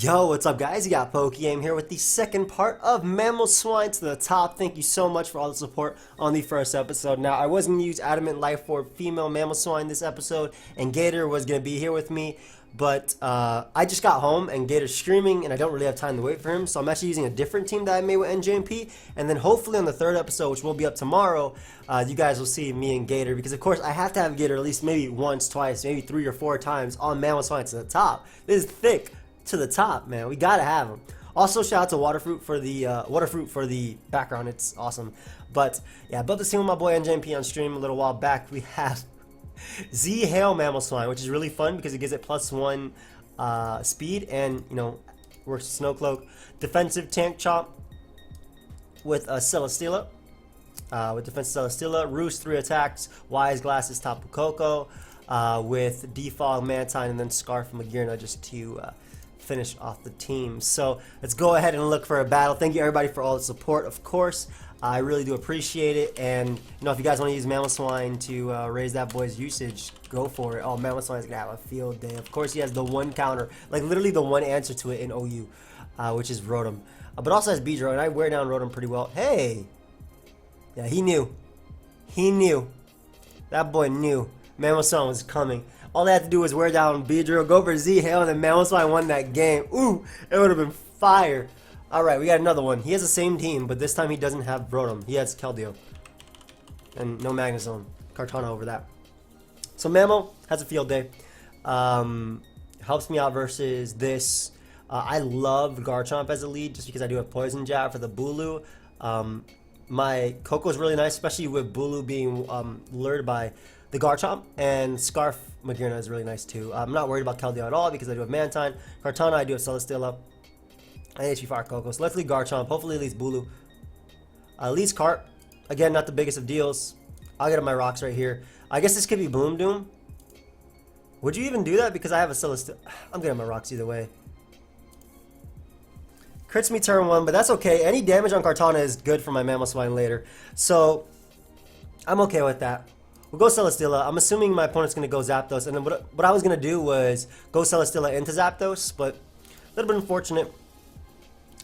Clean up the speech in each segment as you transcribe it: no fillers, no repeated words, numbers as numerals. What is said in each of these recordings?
Yo, what's up guys? You got PokeaimMD here with the second part of Mamoswine to the Top. Thank you so much for all the support on the first episode. Now, I was going to use Adamant Life for female Mamoswine this episode, and Gator was going to be here with me, but I just got home and Gator's screaming, and I don't really have time to wait for him, so I'm actually using a different team that I made with NJMP, and then hopefully on the third episode, which will be up tomorrow, you guys will see me and Gator, because of course I have to have Gator at least maybe once, twice, maybe 3 or 4 times on Mamoswine to the Top. This is thick. To the top, man. We gotta have them. Also, shout out to Waterfruit for the background. It's awesome. But yeah, I built this team with my boy NJMP on stream a little while back. We have Z Hail Mamoswine, which is really fun because it gives it +1 speed and works with Snow Cloak. Defensive Tank Chomp with Celesteela. With defensive Celesteela, Roost 3 attacks, Wise Glasses, Tapu Koko, with Defog, Mantine, and then Scarf Magearna just to finish off the team. So let's go ahead and look for a battle. Thank you everybody for all the support, of course. I really do appreciate it. And if you guys want to use Mamoswine to raise that boy's usage, go for it. Oh, Mamoswine's gonna have a field day. Of course, he has the one counter, like literally the one answer to it in OU, which is Rotom. But also has Beedrill, and I wear down Rotom pretty well. Hey, yeah, he knew. He knew. That boy knew Mamoswine was coming. All they had to do was wear down Beedrill, go for Z Hail, and then Mamoswine won that game. Ooh, it would have been fire. Alright, we got another one. He has the same team, but this time he doesn't have Rotom. He has Keldeo. And no Magnezone. Kartana over that. So Mamo has a field day. Helps me out versus this. I love Garchomp as a lead just because I do have Poison Jab for the Bulu. My Koko is really nice, especially with Bulu being lured by the Garchomp, and Scarf Magearna is really nice too. I'm not worried about Keldeo at all because I do have Mantine. Kartana, I do have Celesteela. And HP Fire Koko. So let's lead Garchomp. Hopefully at least Bulu. Leads Cart. Again, not the biggest of deals. I'll get on my rocks right here. I guess this could be Bloom Doom. Would you even do that? Because I have a Celesteela. I'm getting my rocks either way. Crits me turn 1, but that's okay. Any damage on Kartana is good for my Mamoswine later. So I'm okay with that. We'll go Celesteela. I'm assuming my opponent's going to go Zapdos. And then what I was going to do was go Celesteela into Zapdos. But a little bit unfortunate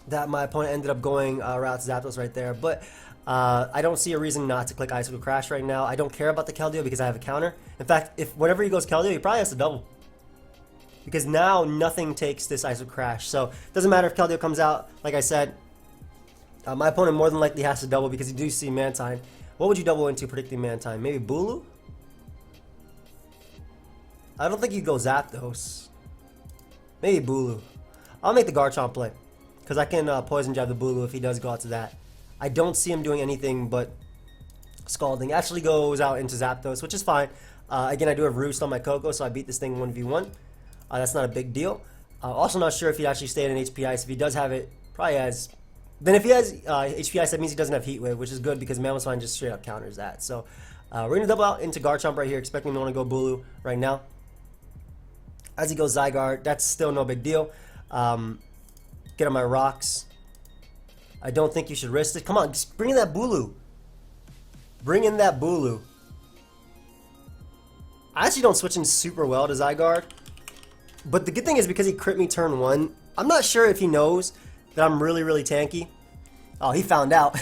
that my opponent ended up going route to Zapdos right there. But I don't see a reason not to click Icicle Crash right now. I don't care about the Keldeo because I have a counter. In fact, whenever he goes Keldeo, he probably has to double. Because now nothing takes this Icicle Crash. So it doesn't matter if Keldeo comes out. Like I said, my opponent more than likely has to double because you do see Mantine. What would you double into predicting Mantine? Maybe Bulu? I don't think you go Zapdos. Maybe Bulu. I'll make the Garchomp play. Because I can Poison Jab the Bulu if he does go out to that. I don't see him doing anything but Scalding. Actually goes out into Zapdos, which is fine. Again, I do have Roost on my Koko, so I beat this thing 1v1. That's not a big deal. Also not sure if he actually stayed in HP Ice. If he does have it, probably has. Then if he has HP Ice, that means he doesn't have Heat Wave, which is good because Mamoswine just straight up counters that. So we're going to double out into Garchomp right here, expecting him to want to go Bulu right now. As he goes Zygarde, that's still no big deal. Get on my rocks. I don't think you should risk it. Come on, just bring in that Bulu. Bring in that Bulu. I actually don't switch in super well to Zygarde. But the good thing is because he crit me turn 1, I'm not sure if he knows that I'm really, really tanky. Oh, he found out.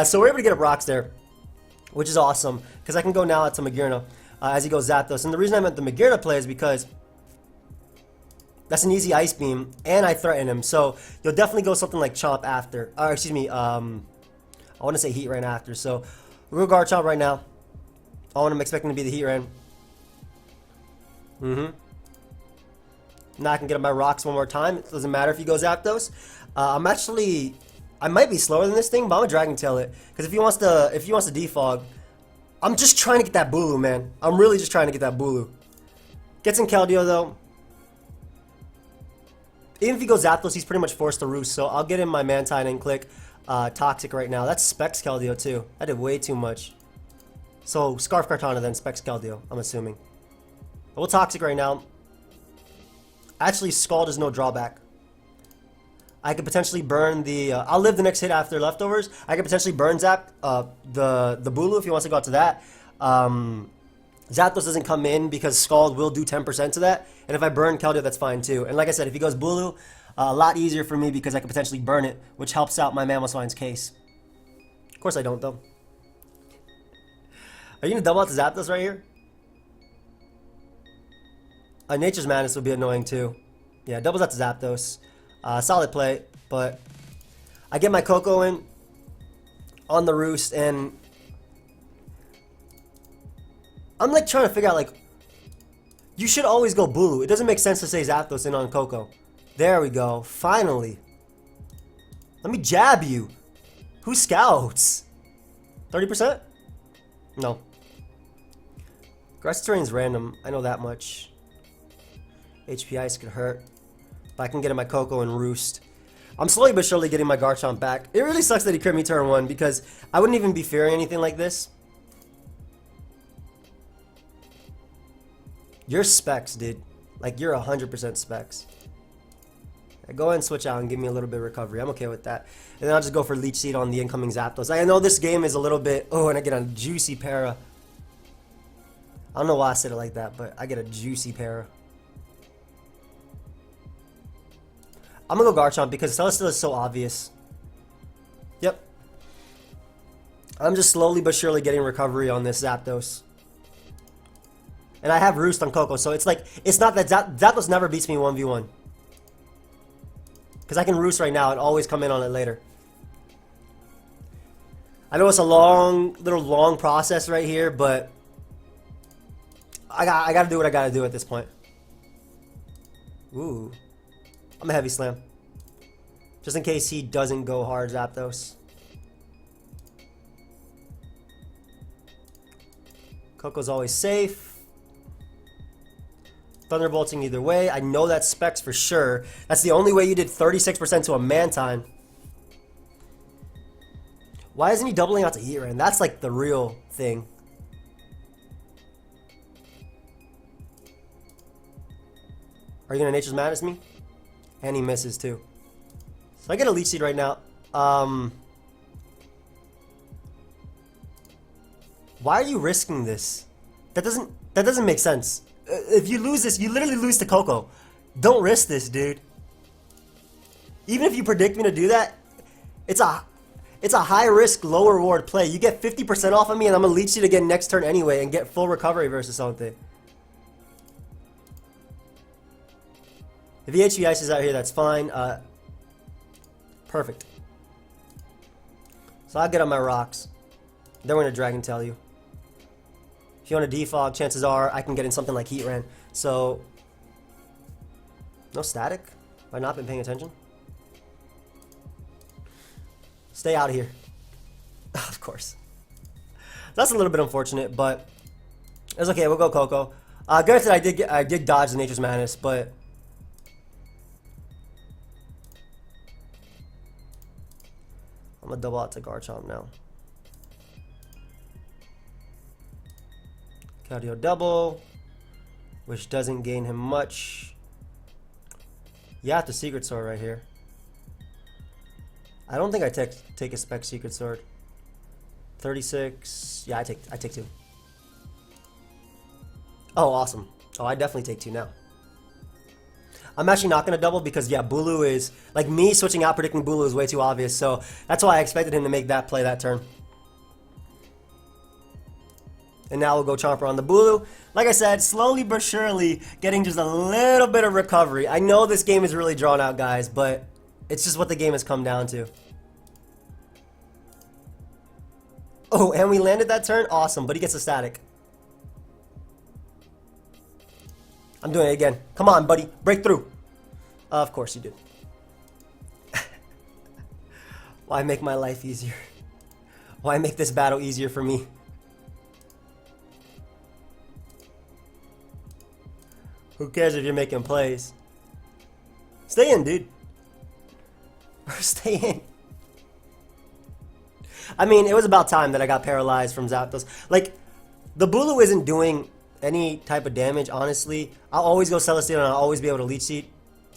So we're able to get up rocks there, which is awesome. Because I can go now to Magearna as he goes Zapdos. And the reason I meant the Magearna play is because that's an easy Ice Beam, and I threaten him. So you'll definitely go something like Chomp after. Or excuse me, I want to say Heat Rain after. So we'll go Garchomp right now. Oh, and I'm expecting to be the Heat Rain. Now I can get on my rocks one more time. It doesn't matter if he goes Zapdos. I might be slower than this thing, but I'm gonna Dragon Tail it. Because if he wants to defog, I'm just trying to get that Bulu, man. I'm really just trying to get that Bulu. Gets in Keldeo though. Even if he goes Zapdos, he's pretty much forced to Roost. So I'll get in my Mantine and click Toxic right now. That's Specs Keldeo too. I did way too much. So Scarf Kartana then Specs Keldeo, I'm assuming. But we'll Toxic right now. Actually, Scald is no drawback. I could potentially burn the... I'll live the next hit after leftovers. I could potentially burn Zap the Bulu if he wants to go out to that. Zapdos doesn't come in because Scald will do 10% to that. And if I burn Keldeo, that's fine too. And like I said, if he goes Bulu, a lot easier for me because I could potentially burn it, which helps out my Mamoswine's case. Of course I don't, though. Are you going to double out the Zapdos right here? Nature's Madness would be annoying too. Yeah, doubles out to Zapdos. Solid play, but I get my Koko in on the Roost, and I'm like trying to figure out, like, you should always go Bulu. It doesn't make sense to say Zapdos in on Koko. There we go. Finally. Let me jab you. Who scouts? 30%? No. Grass terrain's random. I know that much. HP Ice could hurt. But I can get in my Koko and Roost. I'm slowly but surely getting my Garchomp back. It really sucks that he crit me turn 1 because I wouldn't even be fearing anything like this. You're specs, dude. Like, you're 100% specs. Go ahead and switch out and give me a little bit of recovery. I'm okay with that. And then I'll just go for Leech Seed on the incoming Zapdos. I know this game is a little bit... Oh, and I get a juicy para. I don't know why I said it like that, but I get a juicy para. I'm gonna go Garchomp because Celesteela is so obvious. Yep. I'm just slowly but surely getting recovery on this Zapdos. And I have Roost on Koko, so it's like, it's not that Zapdos never beats me 1v1. Because I can Roost right now and always come in on it later. I know it's a little long process right here, but I gotta do what I gotta do at this point. Ooh. I'm a Heavy Slam. Just in case he doesn't go hard, Zapdos. Koko's always safe. Thunderbolting either way. I know that's specs for sure. That's the only way you did 36% to a Mantine. Why isn't he doubling out to Heatran? That's like the real thing. Are you gonna Nature's Madness me? And he misses too. So I get a Leech Seed right now. Why are you risking this? That doesn't make sense. If you lose this, you literally lose to Koko. Don't risk this, dude. Even if you predict me to do that, it's a high risk, low reward play. You get 50% off of me, and I'm gonna Leech Seed again next turn anyway, and get full recovery versus something. If he HP Ices out here, that's fine. Perfect. So I'll get on my rocks. Then we're gonna Dragon Tail you. If you want to defog, chances are I can get in something like Heatran. So, no static? Have I not been paying attention? Stay out of here. Of course. That's a little bit unfortunate, but it's okay. We'll go Koko. Granted, I did dodge the Nature's Madness, but I'm gonna double out to Garchomp now. Keldeo double, which doesn't gain him much. Yeah, the Secret Sword right here. I don't think I take a spec Secret Sword. 36. Yeah, I take 2. Oh, awesome. Oh, I definitely take 2 now. I'm actually not gonna double because yeah, Bulu is like me switching out predicting Bulu is way too obvious. So that's why I expected him to make that play that turn. And now we'll go Chomper on the Bulu. Like I said, slowly but surely getting just a little bit of recovery. I know this game is really drawn out, guys, but it's just what the game has come down to. Oh, and we landed that turn? Awesome, but he gets a static. I'm doing it again. Come on, buddy. Break through. Of course you did. Why make my life easier? Why make this battle easier for me? Who cares if you're making plays? Stay in, dude. Stay in. I mean, it was about time that I got paralyzed from Zapdos. Like, the Bulu isn't doing any type of damage, honestly. I'll always go Celesteela and I'll always be able to Leech Seed.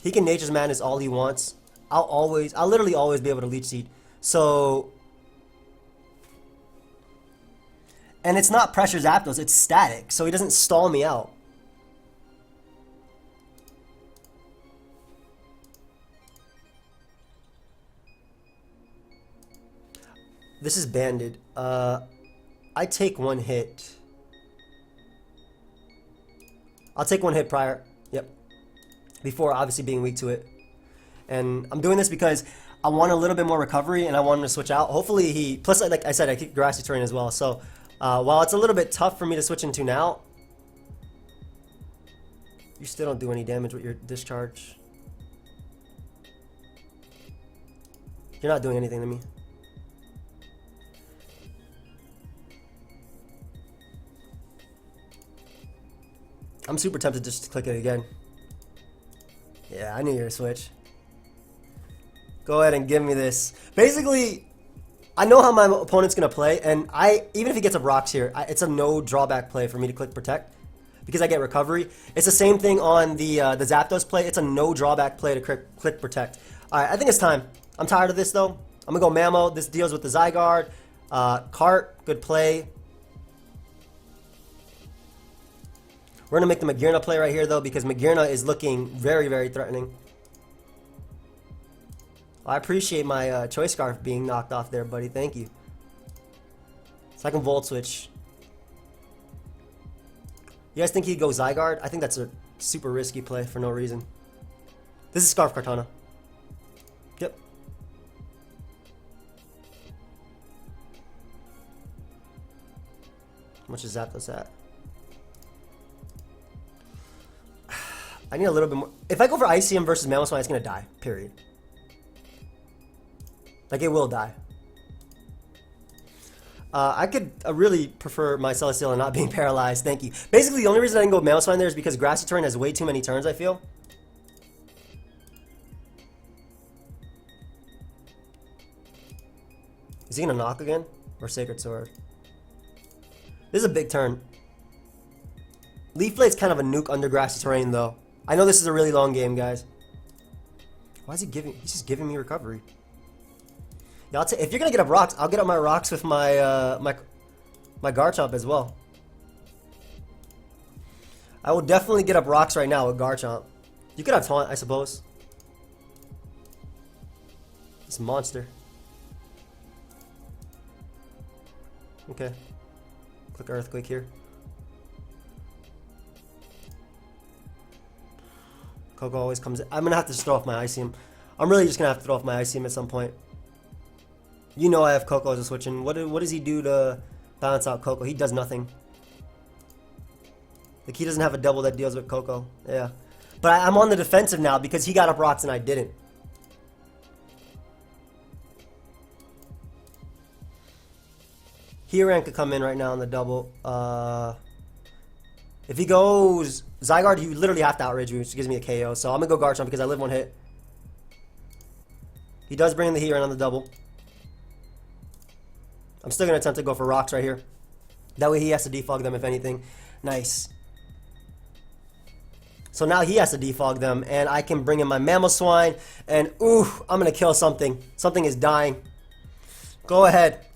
He can Nature's Madness all he wants. I'll literally always be able to Leech Seed. So, And it's not pressure Zapdos, it's static, so he doesn't stall me out. This is banded. I take one hit. I'll take one hit prior. Yep. Before obviously being weak to it. And I'm doing this because I want a little bit more recovery and I want him to switch out. Hopefully he... Plus, like I said, I kick grassy terrain as well. So, while it's a little bit tough for me to switch into now, you still don't do any damage with your discharge. You're not doing anything to me. I'm super tempted just to click it again. Yeah, I knew you were gonna switch. Go ahead and give me this. Basically, I know how my opponent's gonna play, and even if he gets up rocks here, it's a no drawback play for me to click protect because I get recovery. It's the same thing on the Zapdos play. It's a no drawback play to click protect. All right, I think it's time. I'm tired of this though. I'm gonna go Mamo. This deals with the Zygarde. Cart, good play. We're going to make the Magearna play right here, though, because Magearna is looking very, very threatening. I appreciate my Choice Scarf being knocked off there, buddy. Thank you. So I can Volt Switch. You guys think he'd go Zygarde? I think that's a super risky play for no reason. This is Scarf Kartana. Yep. How much is Zapdos at? I need a little bit more. If I go for Iceum versus Mamoswine, it's going to die. Period. Like, it will die. I could really prefer my Celesteela not being paralyzed. Thank you. Basically, the only reason I can go Mamoswine there is because Grassy Terrain has way too many turns, I feel. Is he going to knock again? Or Sacred Sword? This is a big turn. Leaf Blade's kind of a nuke under Grassy Terrain, though. I know this is a really long game, guys. Why is he giving... He's just giving me recovery. Yeah, if you're going to get up rocks, I'll get up my rocks with my my Garchomp as well. I will definitely get up rocks right now with Garchomp. You could have Taunt, I suppose. It's a monster. Okay. Click Earthquake here. Coco always comes in. I'm going to have to just throw off my Iceum. I'm really just going to have to throw off my Iceum at some point. You know I have Coco as a switch in. What does he do to balance out Coco? He does nothing. Like, he doesn't have a double that deals with Coco. Yeah. But I'm on the defensive now because he got up rocks and I didn't. Heran could come in right now on the double. If he goes Zygarde, you literally have to outrage me, which gives me a KO. So I'm going to go Garchomp because I live one hit. He does bring in the Heron on the double. I'm still going to attempt to go for rocks right here. That way he has to defog them if anything. Nice. So now he has to defog them, and I can bring in my Mamoswine, and ooh, I'm going to kill something. Something is dying. Go ahead.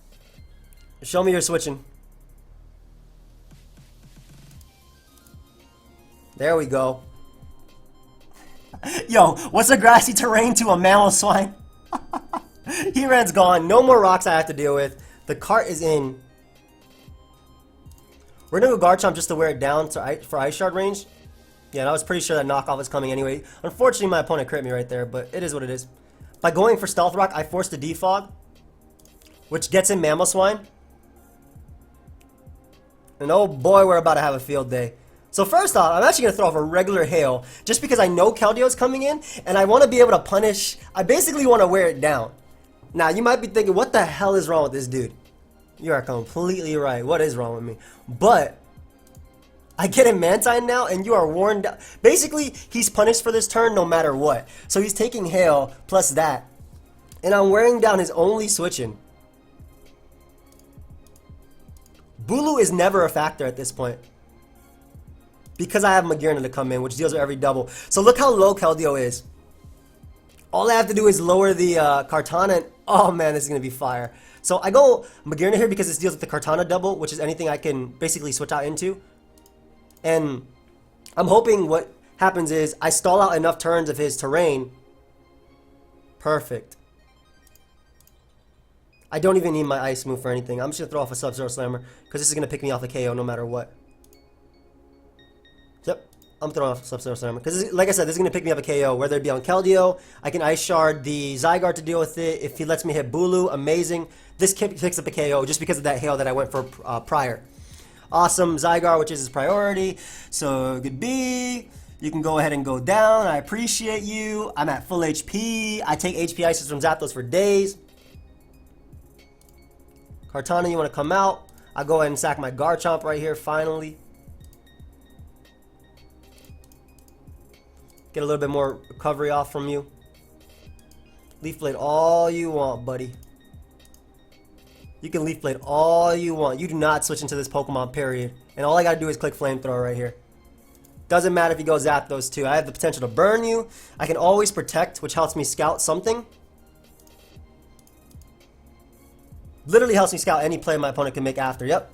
Show me you're switching. There we go. Yo, what's a Grassy Terrain to a Mamoswine? Heran's gone. No more rocks I have to deal with. The cart is in. We're going to go Garchomp just to wear it down for Ice Shard range. Yeah, and I was pretty sure that knockoff was coming anyway. Unfortunately, my opponent crit me right there, but it is what it is. By going for Stealth Rock, I forced a defog, which gets in Mamoswine. And oh boy, we're about to have a field day. So first off, I'm actually going to throw off a regular Hail, just because I know Keldeo coming in, and I want to be able to punish. I basically want to wear it down. Now, you might be thinking, what the hell is wrong with this dude? You are completely right. What is wrong with me? But I get him Mantine now, and you are worn down. Basically, he's punished for this turn no matter what. So he's taking Hail plus that. And I'm wearing down his only switching. Bulu is never a factor at this point. Because I have Magearna to come in, which deals with every double. So look how low Keldeo is. All I have to do is lower the Kartana Oh man, this is gonna be fire. So I go Magearna here because this deals with the Kartana double, which is anything I can basically switch out into. And I'm hoping what happens is I stall out enough turns of his terrain. Perfect. I don't even need my ice move for anything. I'm just gonna throw off a Sub-Zero Slammer because this is gonna pick me off a KO no matter what. Yep, I'm throwing off Sub-Zero Slammer because, like I said, this is gonna pick me up a KO. Whether it be on Keldeo, I can Ice Shard the Zygarde to deal with it. If he lets me hit Bulu, amazing. This picks up a KO just because of that hail that I went for prior. Awesome, Zygarde, which is his priority. So good B. You can go ahead and go down. I appreciate you. I'm at full HP. I take HP Ices from Zapdos for days. Kartana, you want to come out? I'll go ahead and sack my Garchomp right here, finally. Get a little bit more recovery off from you. Leaf Blade all you want, buddy. You can Leaf Blade all you want. You do not switch into this Pokemon, period. And all I gotta do is click Flamethrower right here. Doesn't matter if you go Zapdos too. I have the potential to burn you. I can always protect, which helps me scout something. Literally helps me scout any play my opponent can make after. Yep.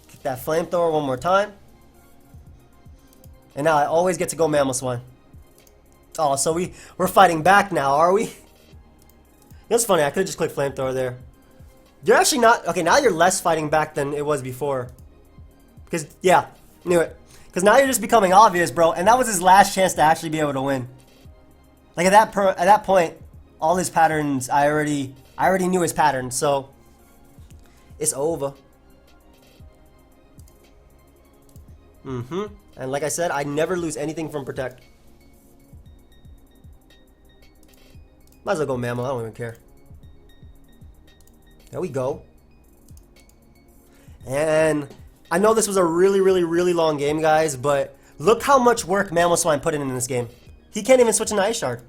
Kick that Flamethrower one more time. And now I always get to go Mamoswine. Oh, so we're fighting back now, are we? It's funny, I could have just clicked Flamethrower there. You're actually not... Okay, now you're less fighting back than it was before. Because, yeah, knew it. Because now you're just becoming obvious, bro. And that was his last chance to actually be able to win. Like, at that point, all his patterns, I already knew his patterns, so... It's over. And like I said, I never lose anything from Protect. Might as well go Mammo, I don't even care. There we go. And I know this was a really long game, guys, but look how much work Mamoswine put in this game. He can't even switch into Ice Shard.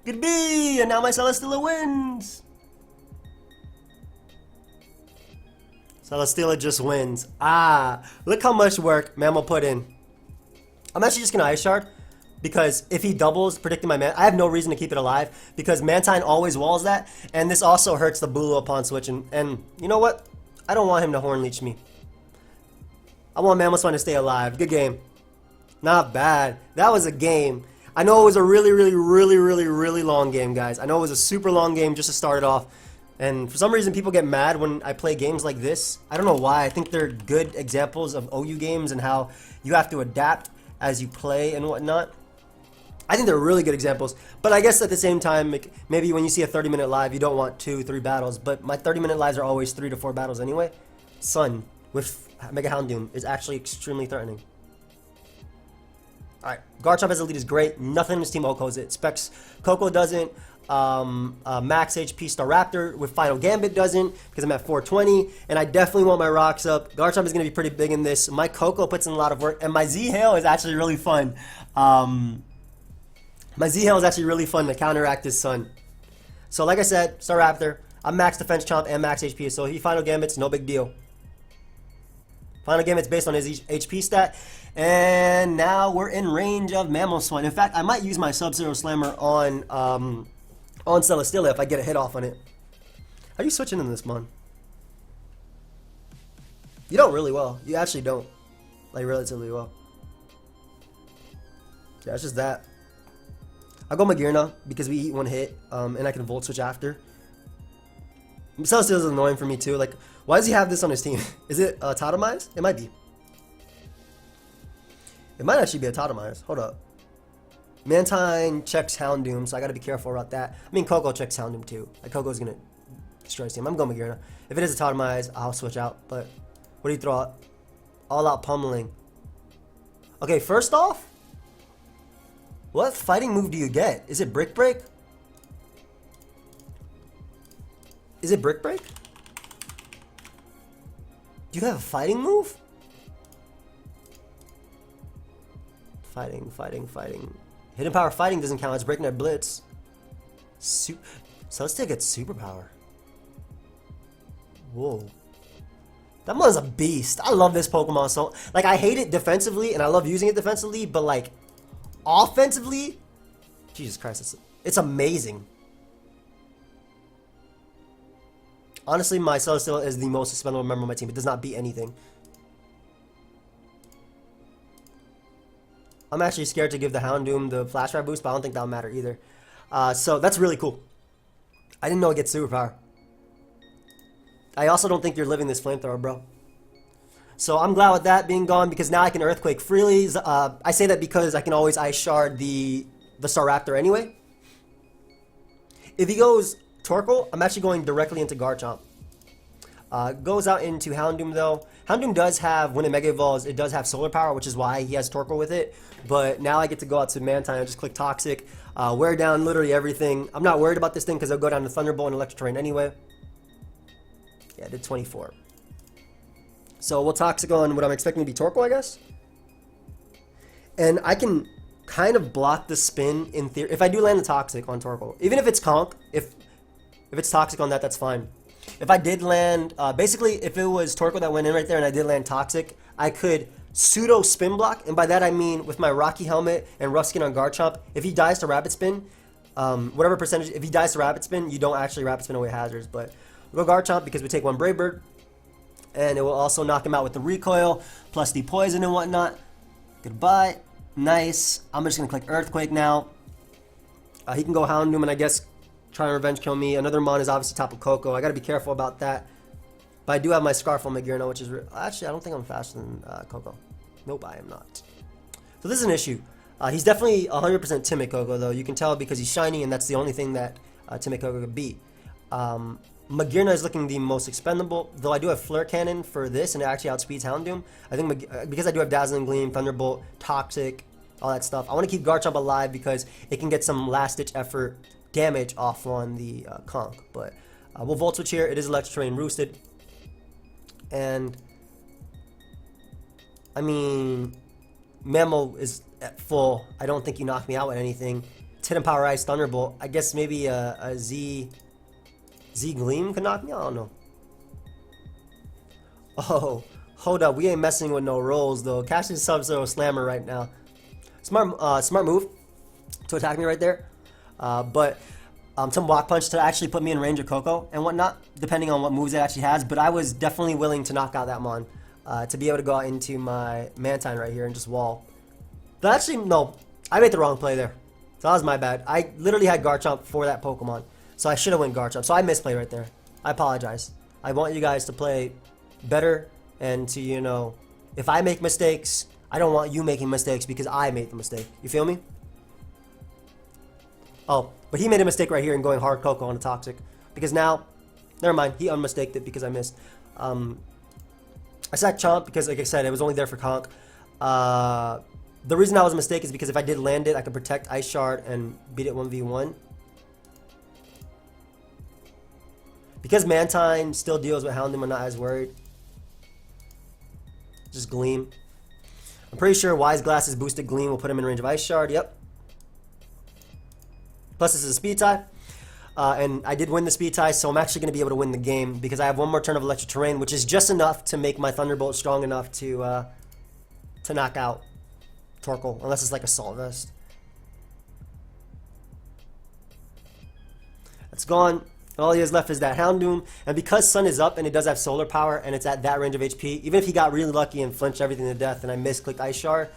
Good B! And now my Celesteela wins! Celesteela just wins. Ah, look how much work Mammo put in. I'm actually just gonna Ice Shard. Because if he doubles predicting my man, I have no reason to keep it alive because Mantine always walls that, and this also hurts the Bulu upon switching. And you know what? I don't want him to Horn Leech me. I want Mamoswine to stay alive. Good game. Not bad. That was a game. I know it was a really long game, guys. I know it was a super long game just to start it off. And for some reason, people get mad when I play games like this. I don't know why. I think they're good examples of OU games and how you have to adapt as you play and whatnot. I think they're really good examples, but I guess at the same time, maybe when you see a 30-minute live, you don't want 2-3 battles, but my 30-minute lives are always 3 to 4 battles anyway. Sun with Mega Houndoom is actually extremely threatening. Alright, Garchomp as a lead is great. Nothing in this team OHKOs it. Specs Coco doesn't. Max HP Staraptor with Final Gambit doesn't because I'm at 420, and I definitely want my rocks up. Garchomp is going to be pretty big in this. My Coco puts in a lot of work, and my Z-Hail is actually really fun. My Z-Hail is actually really fun to counteract his Sun. So like I said, Staraptor, I'm max defense chomp and max HP, so he Final Gambit's no big deal. Final Gambit's based on his HP stat, and now we're in range of Mamoswine. In fact, I might use my Sub-Zero Slammer on Celesteela if I get a hit off on it. How are you switching in this, Mon? You don't really well. You actually don't. Like, relatively well. Yeah, it's just that. I'll go Magearna because we eat one hit, and I can Volt Switch after. Celesteela is annoying for me too. Like, why does he have this on his team? Is it Totemized? It might be. It might actually be a Totemized. Hold up. Mantine checks Houndoom, so I gotta be careful about that. I mean, Coco checks Houndoom too. Like, Coco's gonna destroy his team. I'm going Magearna. If it is a Totemized, I'll switch out. But what do you throw out? All out pummeling. Okay, first off, what fighting move do you get? Is it Brick Break? Is it Brick Break? Do you have a fighting move? Fighting. Hidden Power Fighting doesn't count. It's Breakneck Blitz. Celesteela gets Superpower. Whoa. That one's a beast. I love this Pokemon so... Like, I hate it defensively, and I love using it defensively, but, like, offensively, Jesus Christ, it's amazing. Honestly, my Celesteela is the most expendable member of my team. It does not beat anything. I'm actually scared to give the Houndoom the Flash Fire boost, but I don't think that'll matter either. So that's really cool. I didn't know it gets superpower. I also don't think you're living this flamethrower, bro. So I'm glad with that being gone because now I can Earthquake freely. I say that because I can always Ice Shard the Staraptor anyway. If he goes Torkoal, I'm actually going directly into Garchomp. Goes out into Houndoom though. Houndoom does have, when it Mega Evolves, it does have Solar Power, which is why he has Torkoal with it. But now I get to go out to Mantine and just click Toxic. Wear down literally everything. I'm not worried about this thing because I'll go down to Thunderbolt and Electric Terrain anyway. Yeah, I did 24. So we'll Toxic on what I'm expecting to be Torkoal, I guess. And I can kind of block the spin in theory. If I do land the Toxic on Torkoal, even if it's Conk, if it's Toxic on that, that's fine. If I did land, basically, if it was Torkoal that went in right there and I did land Toxic, I could pseudo spin block, and by that I mean with my Rocky Helmet and Ruskin on Garchomp, if he dies to Rapid Spin, whatever percentage, if he dies to Rapid Spin, you don't actually Rapid Spin away hazards, but we'll go Garchomp because we take one Brave Bird, and it will also knock him out with the Recoil, plus the Poison and whatnot. Goodbye. Nice. I'm just going to click Earthquake now. He can go Houndoom and I guess try and Revenge Kill me. Another Mon is obviously Tapu Koko. I got to be careful about that. But I do have my Scarf on Magearna, which is... Actually, I don't think I'm faster than Koko. Nope, I am not. So this is an issue. He's definitely 100% Timid Koko, though. You can tell because he's shiny, and that's the only thing that Timid Koko could beat. Magearna is looking the most expendable, though I do have Flare Cannon for this, and it actually outspeeds Houndoom. I think because I do have Dazzling Gleam, Thunderbolt, Toxic, all that stuff, I want to keep Garchomp alive because it can get some last-ditch effort damage off on the Conk. But we'll Volt Switch here. It is Electric Terrain Roosted. And, I mean, Mamo is at full. I don't think you knock me out with anything. Hidden Power Ice, Thunderbolt. I guess maybe a Z Gleam could knock me out? I don't know. Oh, hold up. We ain't messing with no rolls, though. Casting Sub-Zero Slammer right now. Smart move to attack me right there. But some Block Punch to actually put me in range of Koko and whatnot, depending on what moves it actually has. But I was definitely willing to knock out that Mon to be able to go out into my Mantine right here and just wall. But actually, no. I made the wrong play there. So that was my bad. I literally had Garchomp for that Pokemon. So I should have went Garchomp. So I misplayed right there. I apologize. I want you guys to play better and to, you know, if I make mistakes, I don't want you making mistakes because I made the mistake. You feel me? Oh, but he made a mistake right here in going hard Koko on a Toxic. Because now, never mind, he unmistaked it because I missed. I sacked Chomp because, like I said, it was only there for Conk. The reason that was a mistake is because if I did land it, I could protect Ice Shard and beat it 1v1. Because Mantine still deals with Houndoom, I'm not as worried. Just Gleam. I'm pretty sure Wise Glass's boosted Gleam will put him in range of Ice Shard. Yep. Plus this is a speed tie. And I did win the speed tie, so I'm actually going to be able to win the game because I have one more turn of Electric Terrain, which is just enough to make my Thunderbolt strong enough to knock out Torkoal, unless it's like Assault Vest. That's gone. All he has left is that Houndoom, and because Sun is up and it does have Solar Power and it's at that range of HP, even if he got really lucky and flinched everything to death and I misclicked Ice Shard,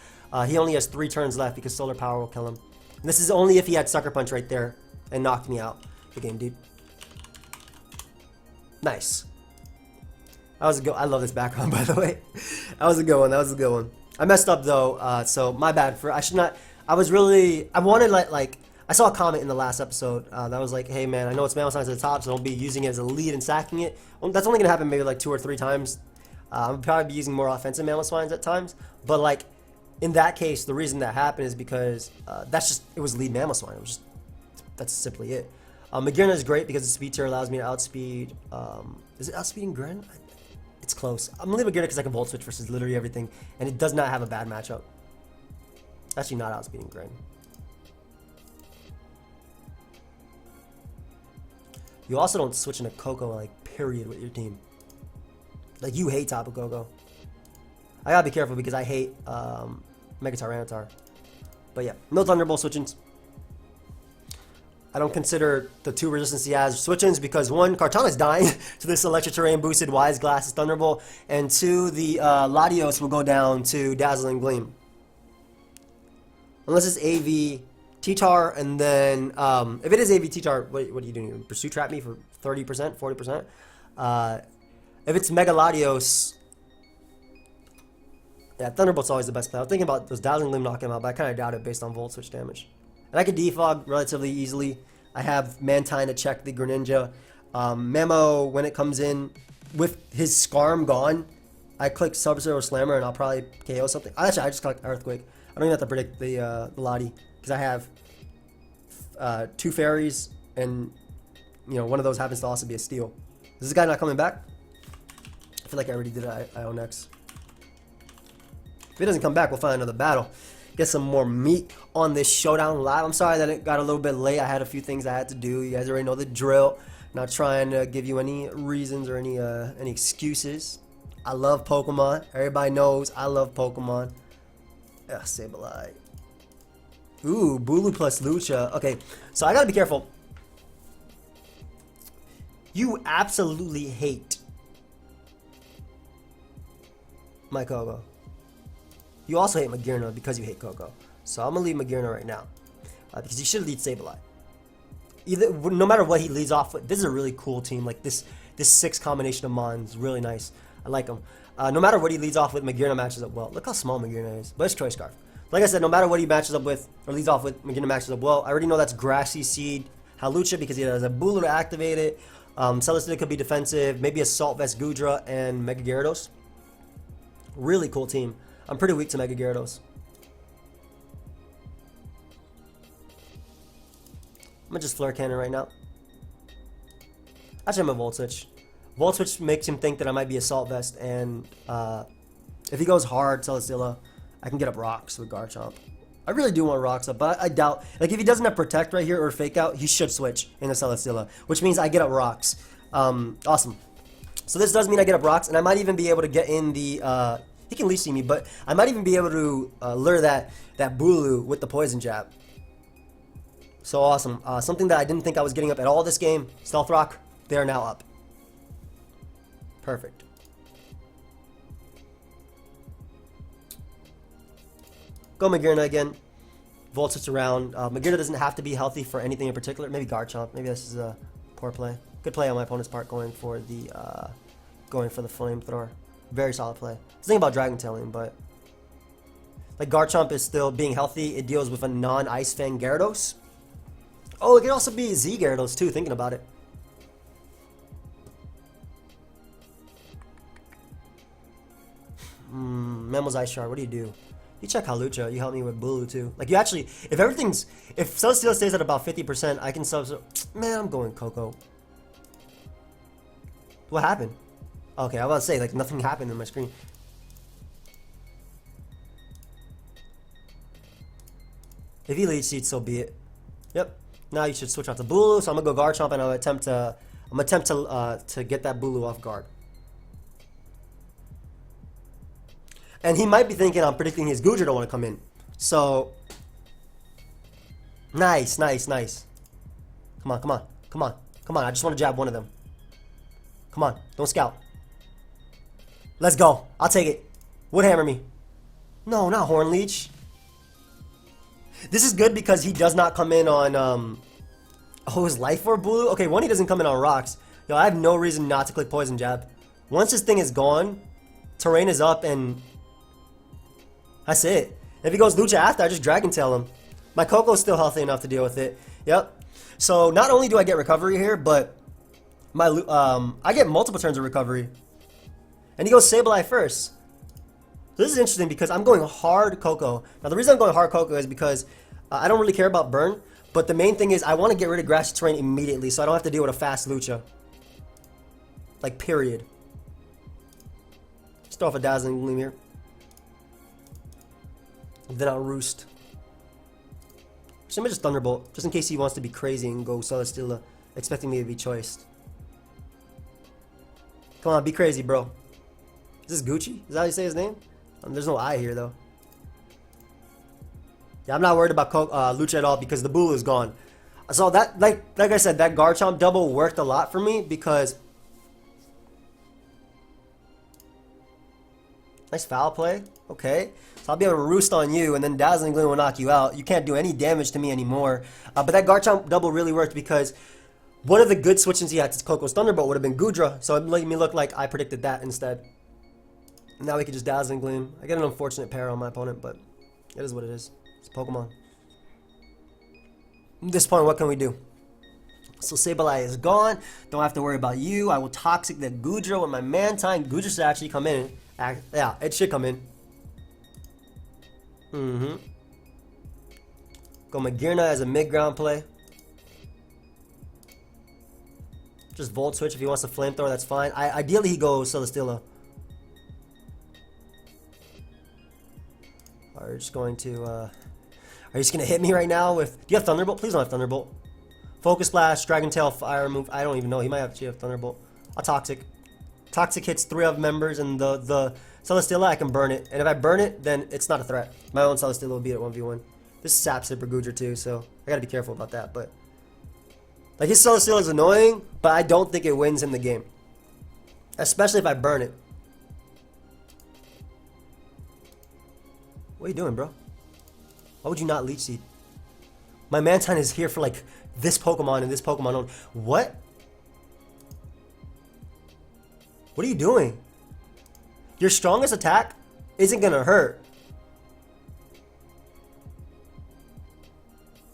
he only has 3 turns left because Solar Power will kill him. And this is only if he had Sucker Punch right there and knocked me out. Good game, dude. Nice. That was a good. I love this background, by the way. That was a good one. That was a good one. I messed up though, so my bad. I should not. I wanted like. I saw a comment in the last episode that was like, hey man, I know it's Mamoswine to the top, so don't be using it as a lead and sacking it. Well, that's only going to happen maybe like 2 or 3 times. I'll probably be using more offensive Mamoswines at times. But like, in that case, the reason that happened is because it was lead Mamoswine. That's simply it. Magearna is great because the speed tier allows me to outspeed, is it outspeeding Gren? It's close. I'm going to leave Magearna because I can Volt Switch versus literally everything, and it does not have a bad matchup. Actually not outspeeding Gren. You also don't switch into Koko, like, period, with your team. Like, you hate Tapu Koko. I gotta be careful because I hate Mega Tyranitar. But yeah, no Thunderbolt switchings. I don't consider the 2 resistance he has switch-ins because 1, Kartana's dying to this electric terrain boosted Wise Glass Thunderbolt, and 2, the Latios will go down to Dazzling Gleam. Unless it's AV T-Tar, and then if it is AV T-Tar, what are you doing? Pursue Trap me for 30%, 40%? If it's Mega Latios, yeah, Thunderbolt's always the best play. I was thinking about those Dazzling Gleam knock him out, but I kind of doubt it based on Volt Switch damage. And I can defog relatively easily. I have Mantine to check the Greninja. Memo, when it comes in, with his Scarm gone, I click Sub-Zero Slammer and I'll probably KO something. Actually, I just click Earthquake. I don't even have to predict the Lottie, because I have 2 fairies, and one of those happens to also be a Steel. Is this guy not coming back? I feel like I already did Ionex. If he doesn't come back, we'll find another battle. Get some more meat on this Showdown live. I'm sorry that it got a little bit late. I had a few things I had to do. You guys already know the drill. Not trying to give you any reasons or any excuses. I love Pokemon. Everybody knows I love Pokemon. Yeah, Sableye. Ooh, Bulu plus Lucha. Okay, so I gotta be careful. You absolutely hate my Kogo. You also hate Magearna because you hate Coco. So I'm going to leave Magearna right now. Because he should lead Sableye. No matter what he leads off with, this is a really cool team. Like this 6 combination of Mons, really nice. I like him. No matter what he leads off with, Magearna matches up well. Look how small Magearna is. But it's Choice Scarf. Like I said, no matter what he matches up with, or leads off with, Magearna matches up well. I already know that's Grassy Seed Halucha because he has a Bulu to activate it. Celestia could be defensive. Maybe Assault Vest Gudra and Mega Gyarados. Really cool team. I'm pretty weak to Mega Gyarados. I'm gonna just Flare Cannon right now. Actually, I'm a Volt Switch. Volt Switch makes him think that I might be Assault Vest, and if he goes hard, Celesteela, I can get up Rocks with Garchomp. I really do want Rocks up, but I doubt. Like, if he doesn't have Protect right here or Fake Out, he should switch into Celesteela, which means I get up Rocks. Awesome. So this does mean I get up Rocks, and I might even be able to get in the... he can Leech Seed me, but I might even be able to lure that Bulu with the Poison Jab. So awesome. Something that I didn't think I was getting up at all this game. Stealth Rock, they are now up. Perfect. Go Magearna again. Volt Switch around. Magearna doesn't have to be healthy for anything in particular. Maybe Garchomp. Maybe this is a poor play. Good play on my opponent's part going for the Flamethrower. Very solid play. I was thinking about Dragon Tailing, but like Garchomp is still being healthy. It deals with a non-Ice Fang Gyarados. Oh, it could also be Z Gyarados too, thinking about it. Memo's Ice Shard, what do you do? You check Halucha, you help me with Bulu too. Like you actually, if Celesteela stays at about 50%, I can man, I'm going Coco. What happened? Okay, I was about to say, like, nothing happened on my screen. If he Leech Seed, so be it. Yep. Now you should switch out to Bulu, so I'm gonna go Garchomp and I'm gonna attempt to get that Bulu off guard. And he might be thinking I'm predicting his Gudra don't want to come in. So nice, nice, nice. Come on, come on, come on, come on. I just want to jab one of them. Come on, don't scout. Let's go. I'll take it. Would hammer me. No, not Horn Leech. This is good because he does not come in on his Life Orb Bulu. Okay, one, he doesn't come in on rocks. Yo, I have no reason not to click Poison Jab. Once this thing is gone, terrain is up and that's it. If he goes Lucha after, I just Dragon Tail him. My Coco's still healthy enough to deal with it. Yep. So not only do I get recovery here, but my I get multiple turns of recovery. And he goes Sableye first. So this is interesting because I'm going hard Coco. Now the reason I'm going hard Coco is because I don't really care about burn. But the main thing is I want to get rid of grassy terrain immediately so I don't have to deal with a fast Lucha. Like, period. Just throw off a Dazzling Gleam here. Then I'll Roost. So let me just Thunderbolt, just in case he wants to be crazy and go Celesteela, expecting me to be choiced. Come on, be crazy, bro. Is this Gucci? Is that how you say his name? There's no I here, though. Yeah, I'm not worried about Lucha at all because the Bulu is gone. So that, like I said, that Garchomp double worked a lot for me because... Nice foul play. Okay. So I'll be able to roost on you, and then Dazzling Gleam will knock you out. You can't do any damage to me anymore. But that Garchomp double really worked because one of the good switches he had to Coco's Thunderbolt would have been Goodra. So it made me look like I predicted that instead. Now we can just Dazzling Gleam. I get an unfortunate pair on my opponent, but it is what it is. It's Pokemon. At this point, what can we do? So Sableye is gone. Don't have to worry about you. I will Toxic the Goodra with my Mantine. Goodra should actually come in. Yeah, it should come in. Go Magearna as a mid-ground play. Just Volt Switch if he wants to Flamethrower, that's fine. Ideally, he goes Celesteela. Are you just going to... Are you just going to hit me right now with... Do you have Thunderbolt? Please don't have Thunderbolt. Focus Blast, Dragon Tail, Fire Move. I don't even know. He might actually have Thunderbolt. I'll Toxic. Toxic hits 3 of members, and the Celesteela, I can burn it. And if I burn it, then it's not a threat. My own Celesteela will beat it 1v1. This is Sap Sipper Goodra too, so I gotta be careful about that. But like, his Celesteela is annoying, but I don't think it wins in the game. Especially if I burn it. What are you doing, bro? Why would you not Leech Seed? My Mantine is here for like this Pokemon and this Pokemon only. What? What are you doing? Your strongest attack isn't gonna hurt.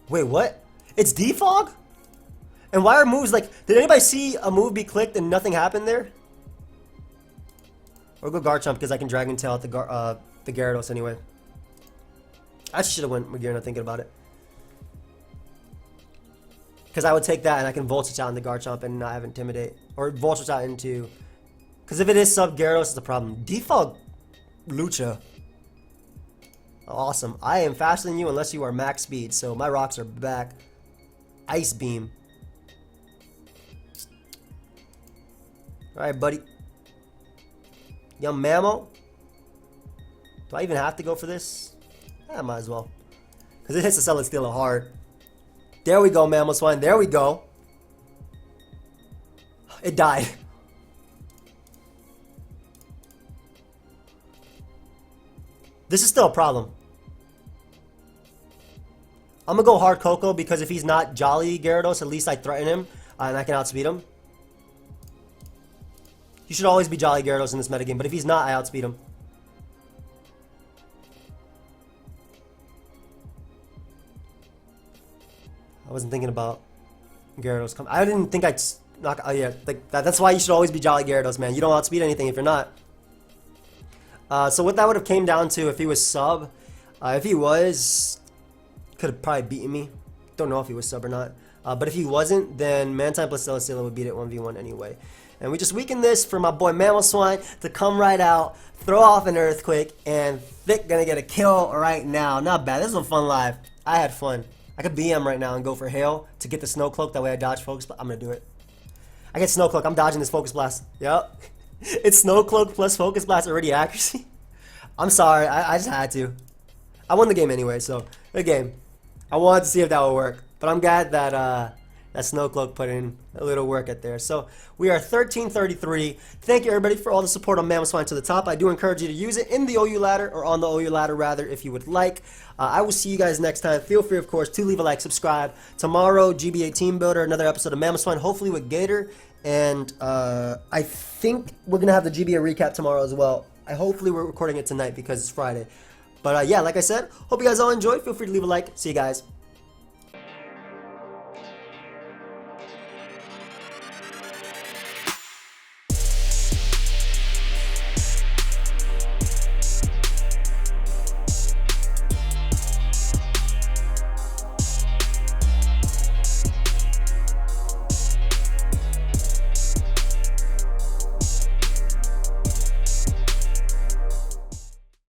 Wait, what? It's Defog? And why are moves like... Did anybody see a move be clicked and nothing happened there? Or go Garchomp because I can Dragon Tail at the Gyarados anyway. I should have went Magearna thinking about it. Because I would take that and I can Volt Switch out into Garchomp and not have Intimidate. Or Volt Switch out into... Because if it is sub Gyarados, it's a problem. Defog Lucha. Awesome. I am faster than you unless you are max speed. So my rocks are back. Ice Beam. Alright, buddy. Young Mamo. Do I even have to go for this? I might as well. Because it hits the Celesteela hard. There we go, Mamoswine. There we go. It died. This is still a problem. I'm going to go hard Coco because if he's not Jolly Gyarados, at least I threaten him and I can outspeed him. He should always be Jolly Gyarados in this metagame, but if he's not, I outspeed him. I wasn't thinking about Gyarados coming. I didn't think I'd knock... Oh yeah, like that's why you should always be Jolly Gyarados, man. You don't outspeed anything if you're not. So what that would have came down to if he was sub, if he was, could have probably beaten me. Don't know if he was sub or not. But if he wasn't, then Mantine plus Celesteela would beat it 1v1 anyway. And we just weakened this for my boy Mamoswine to come right out, throw off an Earthquake, and Thick gonna get a kill right now. Not bad. This is a fun live. I had fun. I could BM right now and go for Hail to get the Snow Cloak. That way I dodge Focus Blast. I'm gonna do it. I get Snow Cloak. I'm dodging this Focus Blast. Yep. It's Snow Cloak plus Focus Blast already accuracy. I'm sorry, I just had to. I won the game anyway, so good game. I wanted to see if that would work, but I'm glad that that Snow Cloak put in a little work at there. So we are 1333. Thank you everybody for all the support on Mamoswine to the top. I do encourage you to use it in the OU ladder, or on the OU ladder rather, if you would like. I will see you guys next time. Feel free, of course, to leave a like, subscribe. Tomorrow, GBA Team Builder, another episode of Mamoswine, hopefully with Gator. And I think we're going to have the GBA recap tomorrow as well. Hopefully we're recording it tonight because it's Friday. But yeah, like I said, hope you guys all enjoyed. Feel free to leave a like. See you guys.